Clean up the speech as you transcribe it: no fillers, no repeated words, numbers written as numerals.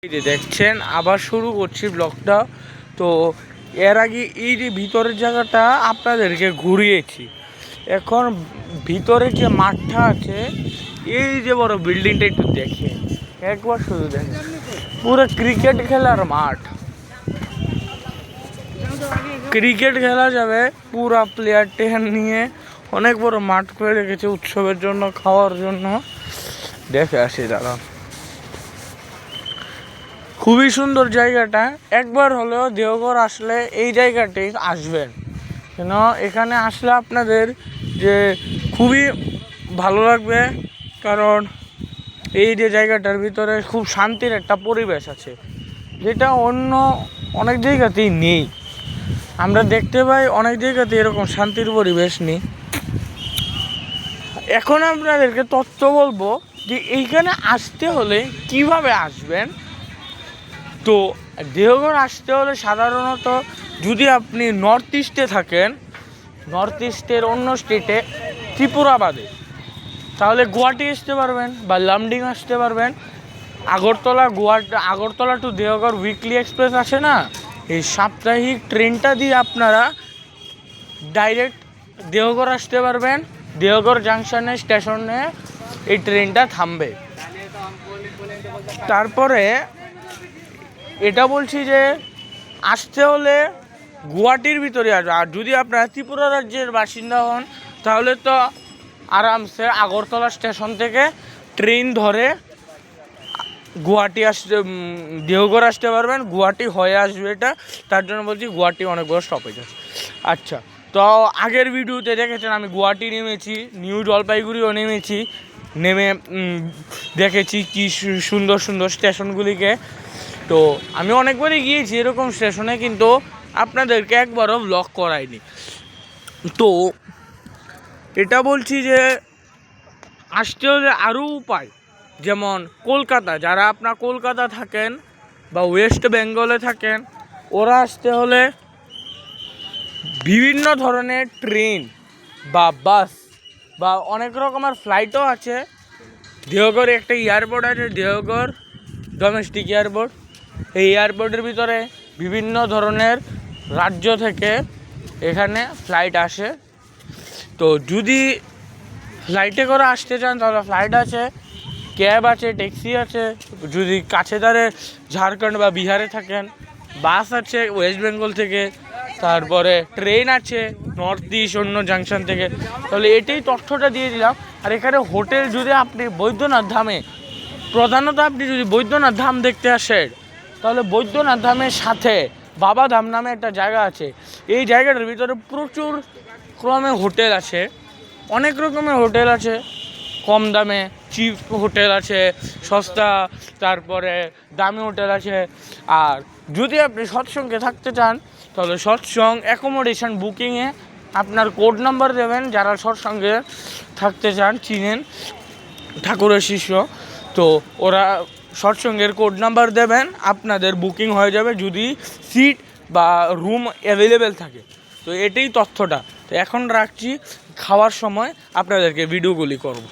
এই যে দেখছেন আবার শুরু করছি ব্লগটা। তো এর আগে এই যে ভিতরের জায়গাটা আপনাদেরকে ঘুরিয়েছি। এখন ভিতরে যে মাঠটা আছে, এই যে বড় বিল্ডিংটা একটু দেখে একবার শুধু দেখেন, পুরো ক্রিকেট খেলার মাঠ। ক্রিকেট খেলা যাবে পুরা প্লেয়ার টেয়ার নিয়ে, অনেক বড় মাঠ করে রেখেছে উৎসবের জন্য, খাওয়ার জন্য। দেখে আসি দাঁড়া, খুবই সুন্দর জায়গাটা। একবার হলেও দেওঘর আসলে এই জায়গাটি আসবেন, কেন এখানে আসলে আপনাদের যে খুবই ভালো লাগবে। কারণ এই যে জায়গাটার ভিতরে খুব শান্তির একটা পরিবেশ আছে, যেটা অন্য অনেক জায়গাতেই নেই। আমরা দেখতে পাই অনেক জায়গাতে এরকম শান্তির পরিবেশ নেই। এখন আপনাদেরকে তথ্য বলবো যে এইখানে আসতে হলে কিভাবে আসবেন। তো দেওঘর আসতে হলে সাধারণত যদি আপনি নর্থ ইস্টে থাকেন, নর্থ ইস্টের অন্য স্টেটে ত্রিপুরা বাদে, তাহলে গুয়াহাটি আসতে পারবেন বা লামডিং আসতে পারবেন। Agartala to Deoghar weekly express আসে না, এই সাপ্তাহিক ট্রেনটা দিয়ে আপনারা ডাইরেক্ট দেওঘর আসতে পারবেন। দেওঘর জাংশনে স্টেশনে এই ট্রেনটা থামবে। তারপরে এটা বলছি যে আসতে হলে গুয়াহাটির ভিতরে আসবে। আর যদি আপনারা ত্রিপুরা রাজ্যের বাসিন্দা হন, তাহলে তো আরামসে আগরতলা স্টেশন থেকে ট্রেন ধরে গুয়াহাটি আসতে, দেওঘর আসতে পারবেন। গুয়াহাটি হয়ে আসবে এটা, তার জন্য বলছি গুয়াহাটি অনেক বড় স্টপেজ আছে। আচ্ছা, তো আগের ভিডিওতে দেখেছেন আমি গুয়াহাটি নেমেছি, নিউ জলপাইগুড়িও নেমেছি, নেমে দেখেছি কি সুন্দর সুন্দর স্টেশনগুলিকে। তো আমি অনেকবারই গিয়েছি এরকম স্টেশনে, কিন্তু আপনাদেরকে একবারও ব্লগ করাইনি। তো এটা বলছি যে আসতে হলে আরও উপায়, যেমন কলকাতা, যারা আপনার কলকাতা থাকেন বা ওয়েস্ট বেঙ্গলে থাকেন, ওরা আসতে হলে বিভিন্ন ধরনের ট্রেন বা বাস বা অনেক রকমের ফ্লাইটও আছে। দেওঘরে একটা এয়ারপোর্ট আছে, দেওঘর ডোমেস্টিক এয়ারপোর্ট। এই এয়ারপোর্টের ভিতরে বিভিন্ন ধরনের রাজ্য থেকে এখানে ফ্লাইট আসে। তো যদি ফ্লাইটে করে আসতে চান তাহলে ফ্লাইট আছে, ক্যাব আছে, ট্যাক্সি আছে। যদি কাছে ধারে ঝাড়খণ্ড বা বিহারে থাকেন, বাস আছে ওয়েস্ট বেঙ্গল থেকে। তারপরে ট্রেন আছে নর্থ ইস্ট অন্য জাংশন থেকে। তাহলে এটাই তথ্যটা দিয়ে দিলাম। আর এখানে হোটেল, যদি আপনি বৈদ্যনাথ ধামে, প্রধানত আপনি যদি বৈদ্যনাথ ধাম দেখতে আসেন, তাহলে বৈদ্যনাথ ধামের সাথে বাবা ধাম নামে একটা জায়গা আছে। এই জায়গাটার ভিতরে প্রচুর ক্রমে হোটেল আছে, অনেক রকমের হোটেল আছে। কম দামে চিপ হোটেল আছে, সস্তা, তারপরে দামি হোটেল আছে। আর যদি আপনি সৎসঙ্গে থাকতে চান, তাহলে সৎসঙ্গ অ্যাকোমোডেশন বুকিংয়ে আপনার কোড নাম্বার দেবেন। যারা সৎসঙ্গে থাকতে চান, চিনেন ঠাকুরের শিষ্য, তো ওরা সৎসঙ্গের কোড নাম্বার দেবেন, আপনাদের বুকিং হয়ে যাবে যদি সিট বা রুম অ্যাভেলেবেল থাকে। তো এটাই তথ্যটা। তো এখন রাখছি, খাওয়ার সময় আপনাদেরকে ভিডিওগুলি করব।